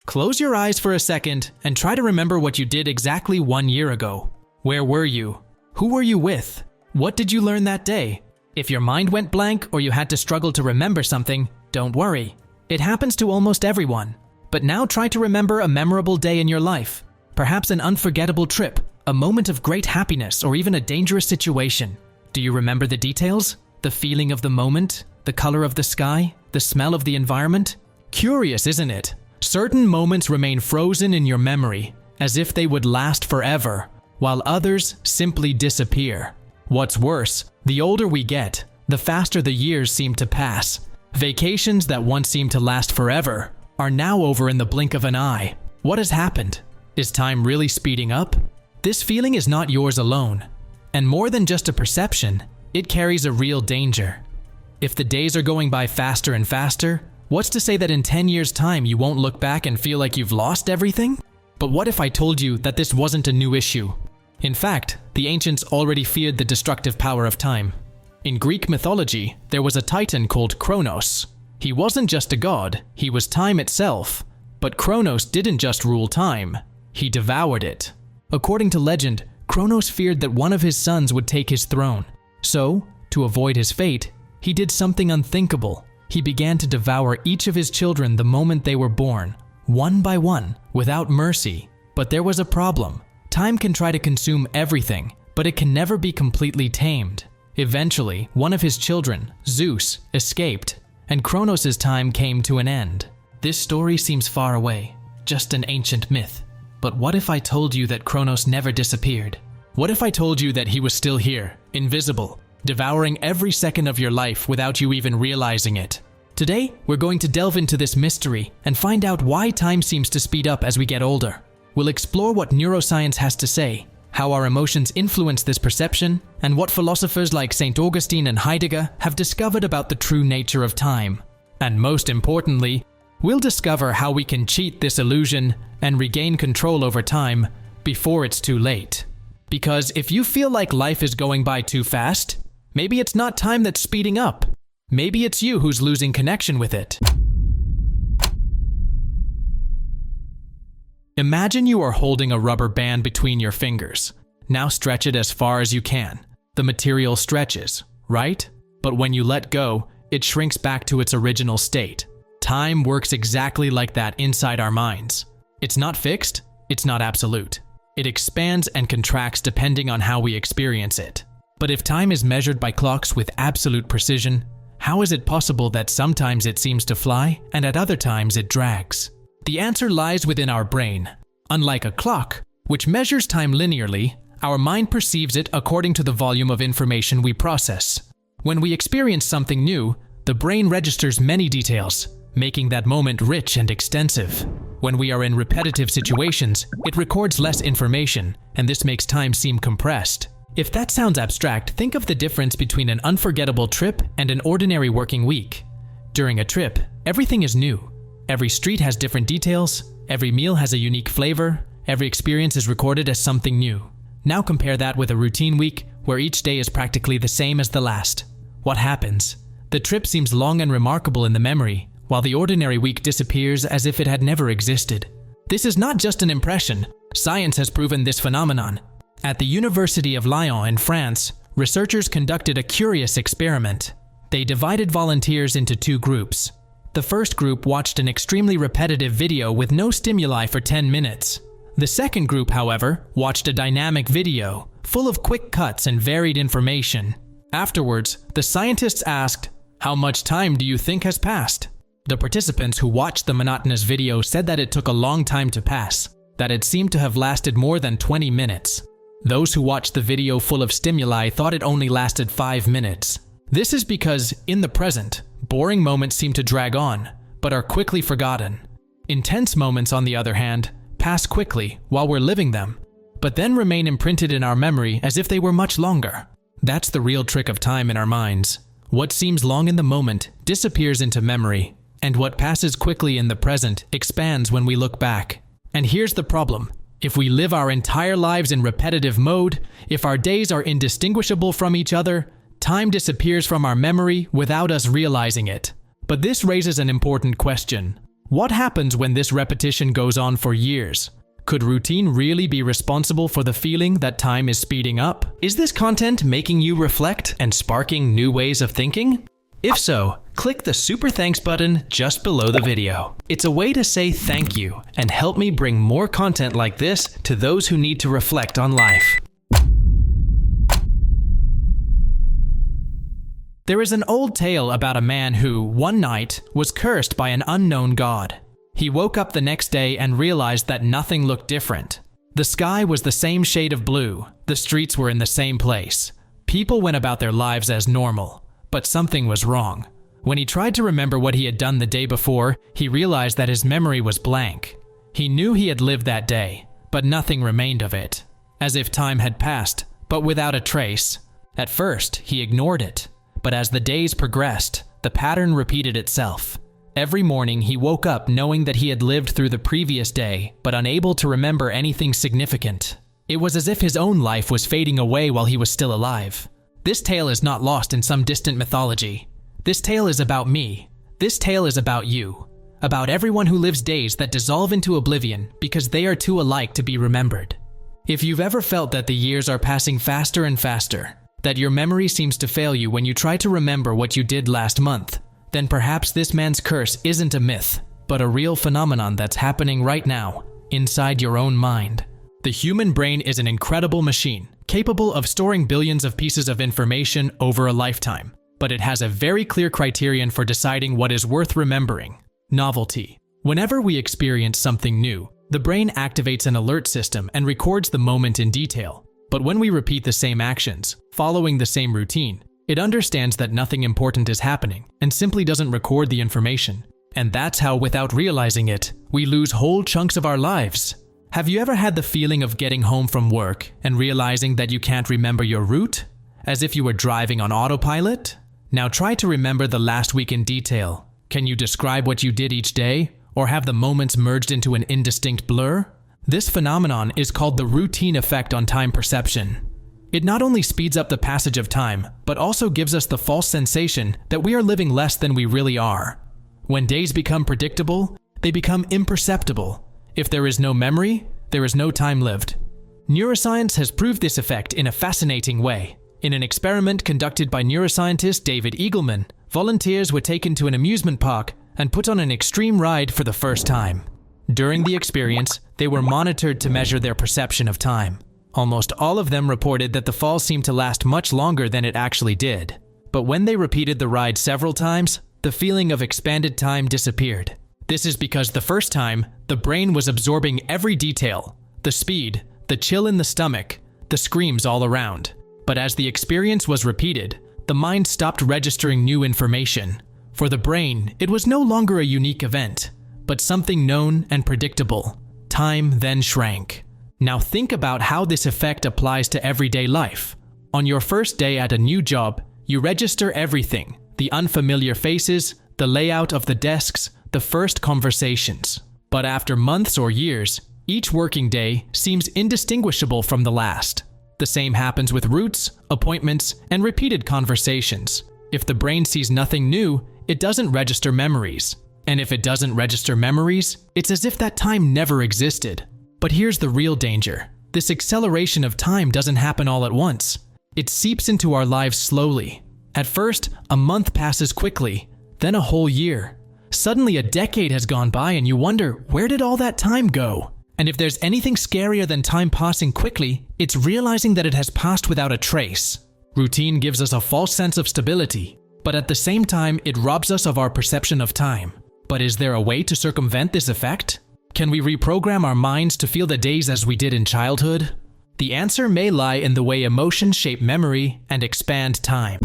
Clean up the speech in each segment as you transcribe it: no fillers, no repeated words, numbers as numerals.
Close your eyes for a second and try to remember what you did exactly 1 year ago. Where were you? Who were you with? What did you learn that day? If your mind went blank or you had to struggle to remember something, don't worry. It happens to almost everyone. But now try to remember a memorable day in your life. Perhaps an unforgettable trip, a moment of great happiness, or even a dangerous situation. Do you remember the details? The feeling of the moment? The color of the sky? The smell of the environment? Curious, isn't it? Certain moments remain frozen in your memory, as if they would last forever, while others simply disappear. What's worse, the older we get, the faster the years seem to pass. Vacations that once seemed to last forever are now over in the blink of an eye. What has happened? Is time really speeding up? This feeling is not yours alone, and more than just a perception, it carries a real danger. If the days are going by faster and faster, what's to say that in 10 years' time you won't look back and feel like you've lost everything? But what if I told you that this wasn't a new issue? In fact, the ancients already feared the destructive power of time. In Greek mythology, there was a titan called Cronus. He wasn't just a god, he was time itself. But Cronus didn't just rule time, he devoured it. According to legend, Cronus feared that one of his sons would take his throne. So, to avoid his fate, he did something unthinkable. He began to devour each of his children the moment they were born, one by one, without mercy. But there was a problem. Time can try to consume everything, but it can never be completely tamed. Eventually, one of his children, Zeus, escaped, and Cronus' time came to an end. This story seems far away, just an ancient myth. But what if I told you that Cronus never disappeared? What if I told you that he was still here, invisible, devouring every second of your life without you even realizing it? Today, we're going to delve into this mystery and find out why time seems to speed up as we get older. We'll explore what neuroscience has to say, how our emotions influence this perception, and what philosophers like St. Augustine and Heidegger have discovered about the true nature of time. And most importantly, we'll discover how we can cheat this illusion and regain control over time before it's too late. Because if you feel like life is going by too fast, maybe it's not time that's speeding up. Maybe it's you who's losing connection with it. Imagine you are holding a rubber band between your fingers. Now stretch it as far as you can. The material stretches, right? But when you let go, it shrinks back to its original state. Time works exactly like that inside our minds. It's not fixed, it's not absolute. It expands and contracts depending on how we experience it. But if time is measured by clocks with absolute precision, how is it possible that sometimes it seems to fly and at other times it drags? The answer lies within our brain. Unlike a clock, which measures time linearly, our mind perceives it according to the volume of information we process. When we experience something new, the brain registers many details, making that moment rich and extensive. When we are in repetitive situations, it records less information, and this makes time seem compressed. If that sounds abstract, think of the difference between an unforgettable trip and an ordinary working week. During a trip, everything is new. Every street has different details, every meal has a unique flavor, every experience is recorded as something new. Now compare that with a routine week where each day is practically the same as the last. What happens? The trip seems long and remarkable in the memory, while the ordinary week disappears as if it had never existed. This is not just an impression. Science has proven this phenomenon. At the University of Lyon in France, researchers conducted a curious experiment. They divided volunteers into two groups. The first group watched an extremely repetitive video with no stimuli for 10 minutes. The second group, however, watched a dynamic video, full of quick cuts and varied information. Afterwards, the scientists asked, "How much time do you think has passed?" The participants who watched the monotonous video said that it took a long time to pass, that it seemed to have lasted more than 20 minutes. Those who watched the video full of stimuli thought it only lasted 5 minutes. This is because, in the present, boring moments seem to drag on, but are quickly forgotten. Intense moments, on the other hand, pass quickly while we're living them, but then remain imprinted in our memory as if they were much longer. That's the real trick of time in our minds. What seems long in the moment disappears into memory, and what passes quickly in the present expands when we look back. And here's the problem. If we live our entire lives in repetitive mode, if our days are indistinguishable from each other, time disappears from our memory without us realizing it. But this raises an important question. What happens when this repetition goes on for years? Could routine really be responsible for the feeling that time is speeding up? Is this content making you reflect and sparking new ways of thinking? If so, click the super thanks button just below the video. It's a way to say thank you and help me bring more content like this to those who need to reflect on life. There is an old tale about a man who, one night, was cursed by an unknown god. He woke up the next day and realized that nothing looked different. The sky was the same shade of blue, the streets were in the same place. People went about their lives as normal, but something was wrong. When he tried to remember what he had done the day before, he realized that his memory was blank. He knew he had lived that day, but nothing remained of it. As if time had passed, but without a trace. At first, he ignored it. But as the days progressed, the pattern repeated itself. Every morning he woke up knowing that he had lived through the previous day, but unable to remember anything significant. It was as if his own life was fading away while he was still alive. This tale is not lost in some distant mythology. This tale is about me. This tale is about you. About everyone who lives days that dissolve into oblivion because they are too alike to be remembered. If you've ever felt that the years are passing faster and faster, that your memory seems to fail you when you try to remember what you did last month, then perhaps this man's curse isn't a myth, but a real phenomenon that's happening right now, inside your own mind. The human brain is an incredible machine, capable of storing billions of pieces of information over a lifetime, but it has a very clear criterion for deciding what is worth remembering: novelty. Whenever we experience something new, the brain activates an alert system and records the moment in detail. But when we repeat the same actions, following the same routine, it understands that nothing important is happening and simply doesn't record the information. And that's how, without realizing it, we lose whole chunks of our lives. Have you ever had the feeling of getting home from work and realizing that you can't remember your route? As if you were driving on autopilot? Now try to remember the last week in detail. Can you describe what you did each day, or have the moments merged into an indistinct blur? This phenomenon is called the routine effect on time perception. It not only speeds up the passage of time, but also gives us the false sensation that we are living less than we really are. When days become predictable, they become imperceptible. If there is no memory, there is no time lived. Neuroscience has proved this effect in a fascinating way. In an experiment conducted by neuroscientist David Eagleman, volunteers were taken to an amusement park and put on an extreme ride for the first time. During the experience, they were monitored to measure their perception of time. Almost all of them reported that the fall seemed to last much longer than it actually did. But when they repeated the ride several times, the feeling of expanded time disappeared. This is because the first time, the brain was absorbing every detail: the speed, the chill in the stomach, the screams all around. But as the experience was repeated, the mind stopped registering new information. For the brain, it was no longer a unique event, but something known and predictable. Time then shrank. Now think about how this effect applies to everyday life. On your first day at a new job, you register everything: the unfamiliar faces, the layout of the desks, the first conversations. But after months or years, each working day seems indistinguishable from the last. The same happens with routes, appointments, and repeated conversations. If the brain sees nothing new, it doesn't register memories. And if it doesn't register memories, it's as if that time never existed. But here's the real danger. This acceleration of time doesn't happen all at once. It seeps into our lives slowly. At first, a month passes quickly, then a whole year. Suddenly a decade has gone by and you wonder, where did all that time go? And if there's anything scarier than time passing quickly, it's realizing that it has passed without a trace. Routine gives us a false sense of stability, but at the same time, it robs us of our perception of time. But is there a way to circumvent this effect? Can we reprogram our minds to feel the days as we did in childhood? The answer may lie in the way emotions shape memory and expand time.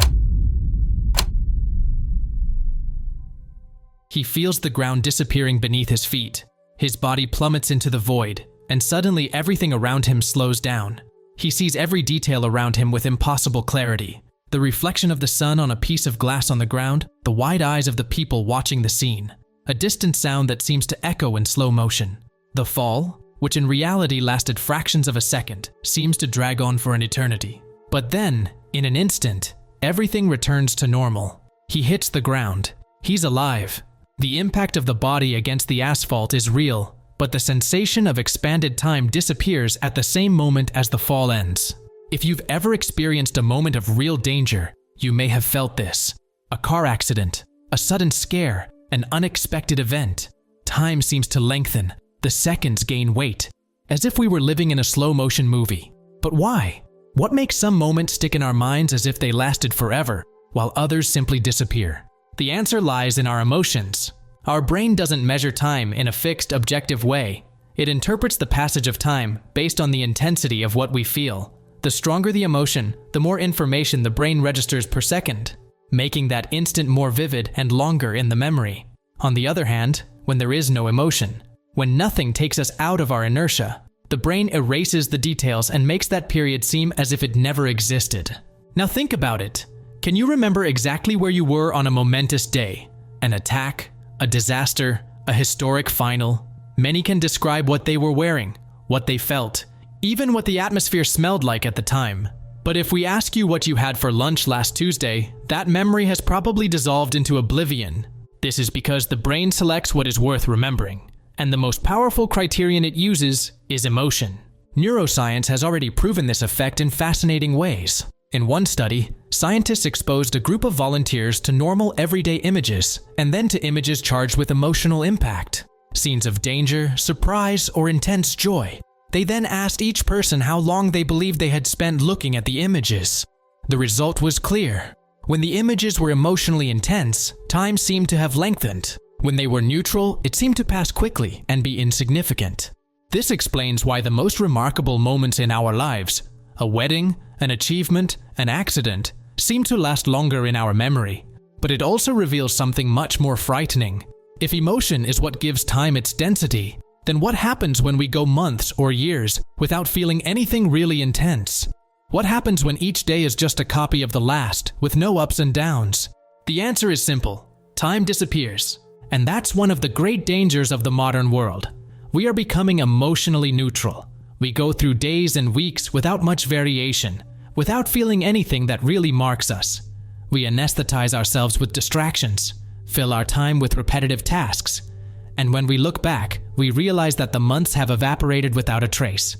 He feels the ground disappearing beneath his feet. His body plummets into the void, and suddenly everything around him slows down. He sees every detail around him with impossible clarity. The reflection of the sun on a piece of glass on the ground, the wide eyes of the people watching the scene. A distant sound that seems to echo in slow motion. The fall, which in reality lasted fractions of a second, seems to drag on for an eternity. But then, in an instant, everything returns to normal. He hits the ground. He's alive. The impact of the body against the asphalt is real, but the sensation of expanded time disappears at the same moment as the fall ends. If you've ever experienced a moment of real danger, you may have felt this. A car accident, a sudden scare, an unexpected event. Time seems to lengthen, the seconds gain weight, as if we were living in a slow-motion movie. But why? What makes some moments stick in our minds as if they lasted forever, while others simply disappear? The answer lies in our emotions. Our brain doesn't measure time in a fixed, objective way. It interprets the passage of time based on the intensity of what we feel. The stronger the emotion, the more information the brain registers per second, making that instant more vivid and longer in the memory. On the other hand, when there is no emotion, when nothing takes us out of our inertia, the brain erases the details and makes that period seem as if it never existed. Now think about it. Can you remember exactly where you were on a momentous day? An attack, a disaster, a historic final? Many can describe what they were wearing, what they felt, even what the atmosphere smelled like at the time. But if we ask you what you had for lunch last Tuesday, that memory has probably dissolved into oblivion. This is because the brain selects what is worth remembering, and the most powerful criterion it uses is emotion. Neuroscience has already proven this effect in fascinating ways. In one study, scientists exposed a group of volunteers to normal everyday images and then to images charged with emotional impact, scenes of danger, surprise, or intense joy. They then asked each person how long they believed they had spent looking at the images. The result was clear. When the images were emotionally intense, time seemed to have lengthened. When they were neutral, it seemed to pass quickly and be insignificant. This explains why the most remarkable moments in our lives, a wedding, an achievement, an accident, seem to last longer in our memory. But it also reveals something much more frightening. If emotion is what gives time its density, then what happens when we go months or years without feeling anything really intense? What happens when each day is just a copy of the last, with no ups and downs? The answer is simple. Time disappears. And that's one of the great dangers of the modern world. We are becoming emotionally neutral. We go through days and weeks without much variation, without feeling anything that really marks us. We anesthetize ourselves with distractions, fill our time with repetitive tasks, and when we look back, we realize that the months have evaporated without a trace.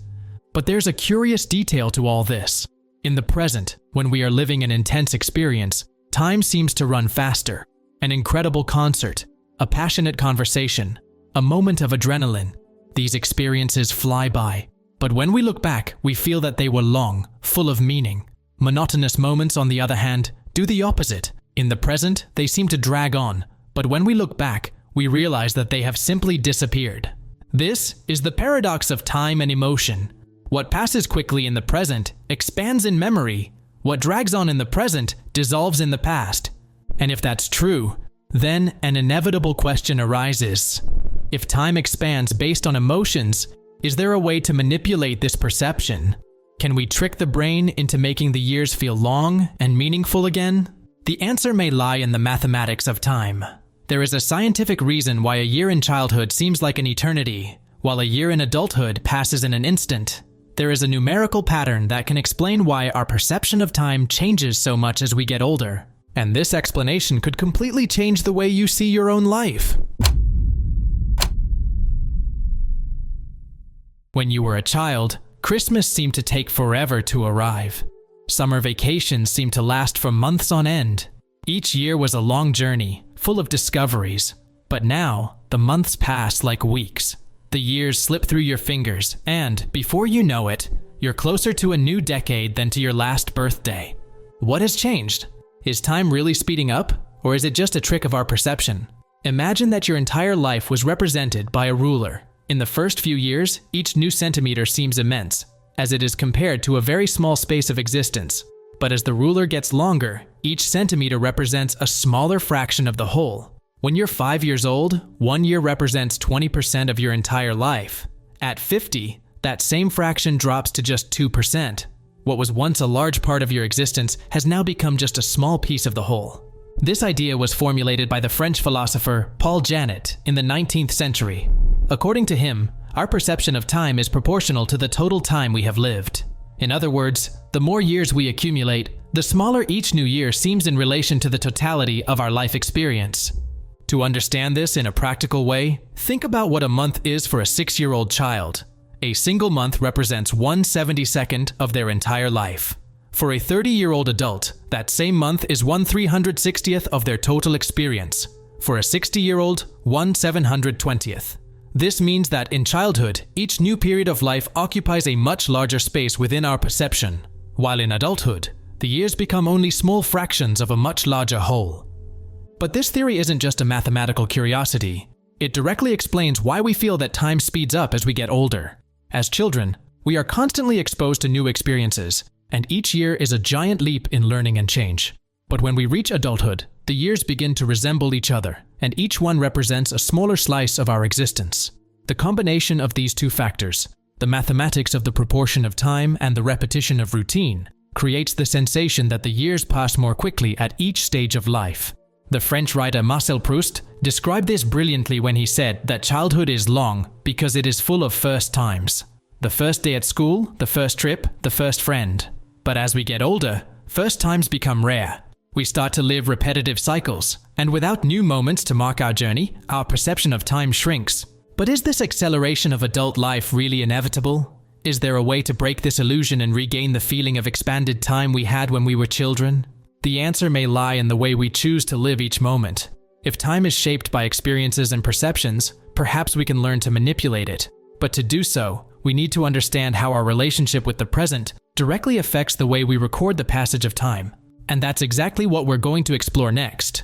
But there's a curious detail to all this. In the present, when we are living an intense experience, time seems to run faster. An incredible concert, a passionate conversation, a moment of adrenaline. These experiences fly by. But when we look back, we feel that they were long, full of meaning. Monotonous moments, on the other hand, do the opposite. In the present, they seem to drag on, but when we look back, we realize that they have simply disappeared. This is the paradox of time and emotion. What passes quickly in the present expands in memory. What drags on in the present dissolves in the past. And if that's true, then an inevitable question arises. If time expands based on emotions, is there a way to manipulate this perception? Can we trick the brain into making the years feel long and meaningful again? The answer may lie in the mathematics of time. There is a scientific reason why a year in childhood seems like an eternity, while a year in adulthood passes in an instant. There is a numerical pattern that can explain why our perception of time changes so much as we get older. And this explanation could completely change the way you see your own life. When you were a child, Christmas seemed to take forever to arrive. Summer vacations seemed to last for months on end. Each year was a long journey, full of discoveries. But now, the months pass like weeks. The years slip through your fingers, and before you know it, you're closer to a new decade than to your last birthday. What has changed? Is time really speeding up, or is it just a trick of our perception? Imagine that your entire life was represented by a ruler. In the first few years, each new centimeter seems immense, as it is compared to a very small space of existence. But as the ruler gets longer, each centimeter represents a smaller fraction of the whole. When you're 5 years old, 1 year represents 20% of your entire life. At 50, that same fraction drops to just 2%. What was once a large part of your existence has now become just a small piece of the whole. This idea was formulated by the French philosopher Paul Janet in the 19th century. According to him, our perception of time is proportional to the total time we have lived. In other words, the more years we accumulate, the smaller each new year seems in relation to the totality of our life experience. To understand this in a practical way, think about what a month is for a 6-year-old child. A single month represents 1/72nd of their entire life. For a 30-year-old adult, that same month is 1/360th of their total experience. For a 60-year-old, 1/720th. This means that in childhood, each new period of life occupies a much larger space within our perception, while in adulthood, the years become only small fractions of a much larger whole. But this theory isn't just a mathematical curiosity. It directly explains why we feel that time speeds up as we get older. As children, we are constantly exposed to new experiences, and each year is a giant leap in learning and change. But when we reach adulthood, the years begin to resemble each other, and each one represents a smaller slice of our existence. The combination of these two factors, the mathematics of the proportion of time and the repetition of routine, creates the sensation that the years pass more quickly at each stage of life. The French writer Marcel Proust described this brilliantly when he said that childhood is long because it is full of first times. The first day at school, the first trip, the first friend. But as we get older, first times become rare. We start to live repetitive cycles, and without new moments to mark our journey, our perception of time shrinks. But is this acceleration of adult life really inevitable? Is there a way to break this illusion and regain the feeling of expanded time we had when we were children? The answer may lie in the way we choose to live each moment. If time is shaped by experiences and perceptions, perhaps we can learn to manipulate it. But to do so, we need to understand how our relationship with the present directly affects the way we record the passage of time. And that's exactly what we're going to explore next.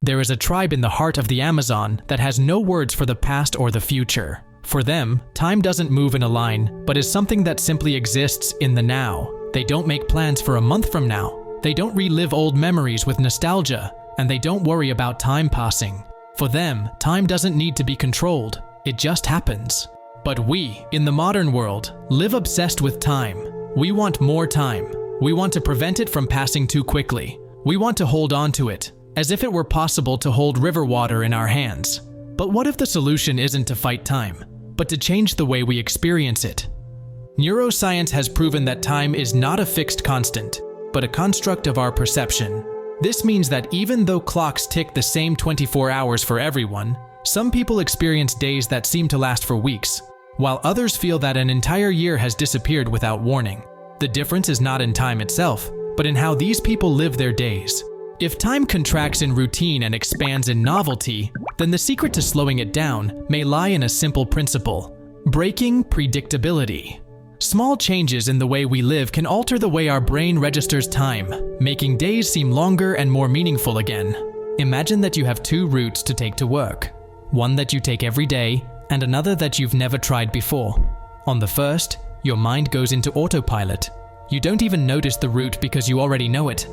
There is a tribe in the heart of the Amazon that has no words for the past or the future. For them, time doesn't move in a line, but is something that simply exists in the now. They don't make plans for a month from now. They don't relive old memories with nostalgia, and they don't worry about time passing. For them, time doesn't need to be controlled. It just happens. But we, in the modern world, live obsessed with time. We want more time. We want to prevent it from passing too quickly. We want to hold on to it, as if it were possible to hold river water in our hands. But what if the solution isn't to fight time, but to change the way we experience it? Neuroscience has proven that time is not a fixed constant, but a construct of our perception. This means that even though clocks tick the same 24 hours for everyone, some people experience days that seem to last for weeks, while others feel that an entire year has disappeared without warning. The difference is not in time itself, but in how these people live their days. If time contracts in routine and expands in novelty, then the secret to slowing it down may lie in a simple principle: breaking predictability. Small changes in the way we live can alter the way our brain registers time, making days seem longer and more meaningful again. Imagine that you have two routes to take to work, one that you take every day and another that you've never tried before. On the first, your mind goes into autopilot. You don't even notice the route because you already know it.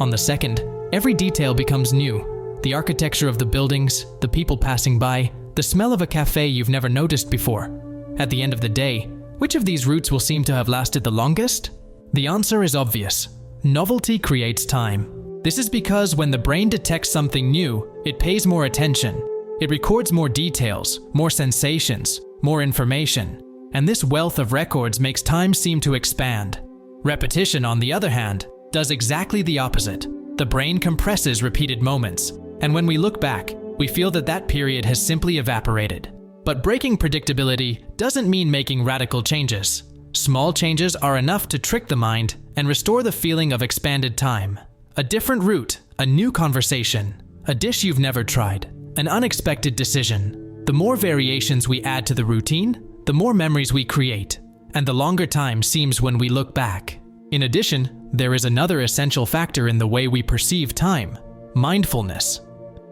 On the second, every detail becomes new. The architecture of the buildings, the people passing by, the smell of a cafe you've never noticed before. At the end of the day, which of these routes will seem to have lasted the longest? The answer is obvious. Novelty creates time. This is because when the brain detects something new, it pays more attention. It records more details, more sensations, more information. And this wealth of records makes time seem to expand. Repetition, on the other hand, does exactly the opposite. The brain compresses repeated moments, and when we look back, we feel that that period has simply evaporated. But breaking predictability doesn't mean making radical changes. Small changes are enough to trick the mind and restore the feeling of expanded time. A different route, a new conversation, a dish you've never tried, an unexpected decision. The more variations we add to the routine, the more memories we create, and the longer time seems when we look back. In addition, there is another essential factor in the way we perceive time: mindfulness.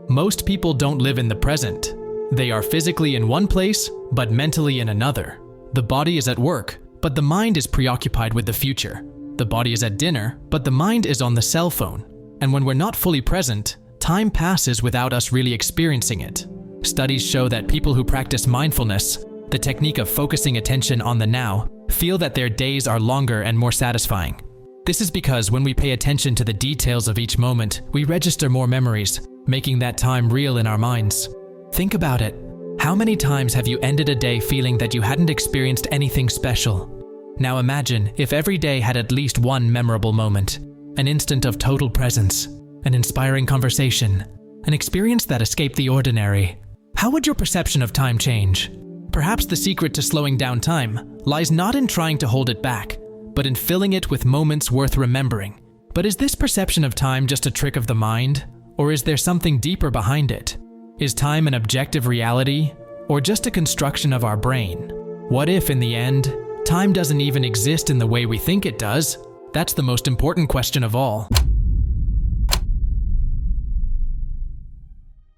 Most people don't live in the present. They are physically in one place, but mentally in another. The body is at work, but the mind is preoccupied with the future. The body is at dinner, but the mind is on the cell phone. And when we're not fully present, time passes without us really experiencing it. Studies show that people who practice mindfulness, the technique of focusing attention on the now, feel that their days are longer and more satisfying. This is because when we pay attention to the details of each moment, we register more memories, making that time real in our minds. Think about it. How many times have you ended a day feeling that you hadn't experienced anything special? Now imagine if every day had at least one memorable moment. an instant of total presence, an inspiring conversation, an experience that escaped the ordinary. How would your perception of time change? Perhaps the secret to slowing down time lies not in trying to hold it back, but in filling it with moments worth remembering. But is this perception of time just a trick of the mind, or is there something deeper behind it? Is time an objective reality, or just a construction of our brain? What if, in the end, time doesn't even exist in the way we think it does? That's the most important question of all.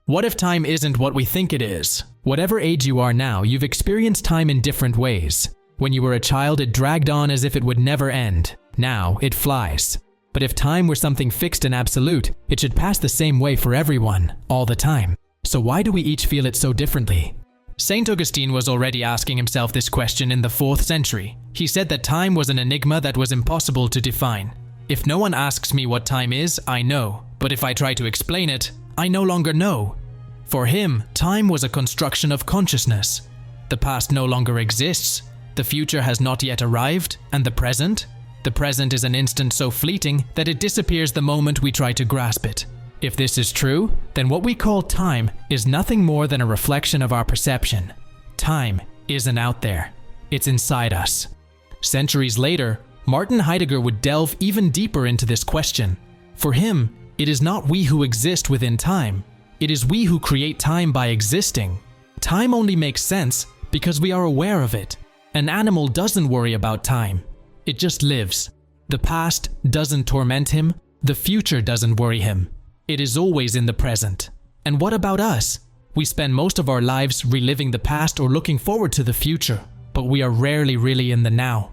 What if time isn't what we think it is? Whatever age you are now, you've experienced time in different ways. When you were a child, it dragged on as if it would never end. Now, it flies. But if time were something fixed and absolute, it should pass the same way for everyone, all the time. So why do we each feel it so differently? Saint Augustine was already asking himself this question in the 4th century. He said that time was an enigma that was impossible to define. If no one asks me what time is, I know. But if I try to explain it, I no longer know. For him, time was a construction of consciousness. The past no longer exists, the future has not yet arrived, and the present? The present is an instant so fleeting that it disappears the moment we try to grasp it. If this is true, then what we call time is nothing more than a reflection of our perception. Time isn't out there, it's inside us. Centuries later, Martin Heidegger would delve even deeper into this question. For him, it is not we who exist within time, it is we who create time by existing. Time only makes sense because we are aware of it. An animal doesn't worry about time, it just lives. The past doesn't torment him, the future doesn't worry him. It is always in the present. And what about us? We spend most of our lives reliving the past or looking forward to the future, but we are rarely really in the now.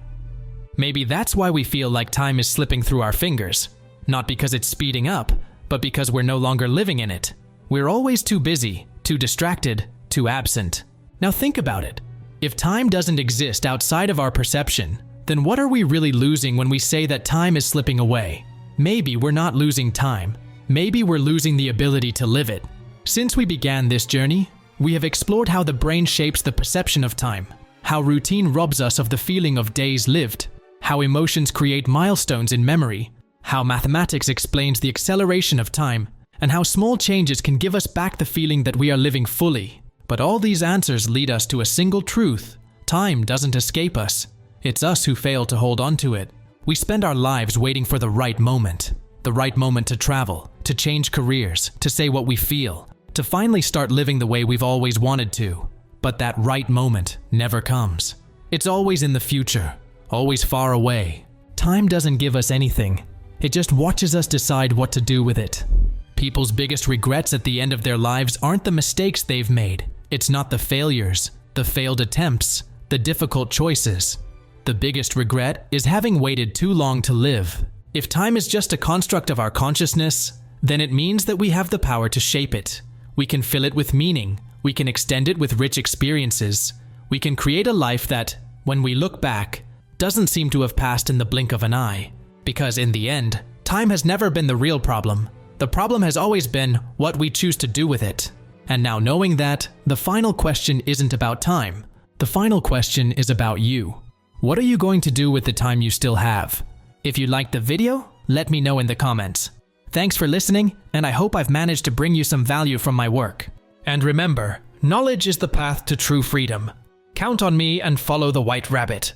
Maybe that's why we feel like time is slipping through our fingers. Not because it's speeding up, but because we're no longer living in it. We're always too busy, too distracted, too absent. Now think about it. If time doesn't exist outside of our perception, then what are we really losing when we say that time is slipping away? Maybe we're not losing time. Maybe we're losing the ability to live it. Since we began this journey, we have explored how the brain shapes the perception of time, how routine robs us of the feeling of days lived, how emotions create milestones in memory, how mathematics explains the acceleration of time, and how small changes can give us back the feeling that we are living fully. But all these answers lead us to a single truth. Time doesn't escape us. It's us who fail to hold on to it. We spend our lives waiting for the right moment to travel, to change careers, to say what we feel, to finally start living the way we've always wanted to. But that right moment never comes. It's always in the future, always far away. Time doesn't give us anything. It just watches us decide what to do with it. People's biggest regrets at the end of their lives aren't the mistakes they've made. It's not the failures, the failed attempts, the difficult choices. The biggest regret is having waited too long to live. If time is just a construct of our consciousness, then it means that we have the power to shape it. We can fill it with meaning. We can extend it with rich experiences. We can create a life that, when we look back, doesn't seem to have passed in the blink of an eye. Because in the end, time has never been the real problem. The problem has always been what we choose to do with it. And now knowing that, the final question isn't about time. The final question is about you. What are you going to do with the time you still have? If you liked the video, let me know in the comments. Thanks for listening, and I hope I've managed to bring you some value from my work. And remember, knowledge is the path to true freedom. Count on me and follow the White Rabbit.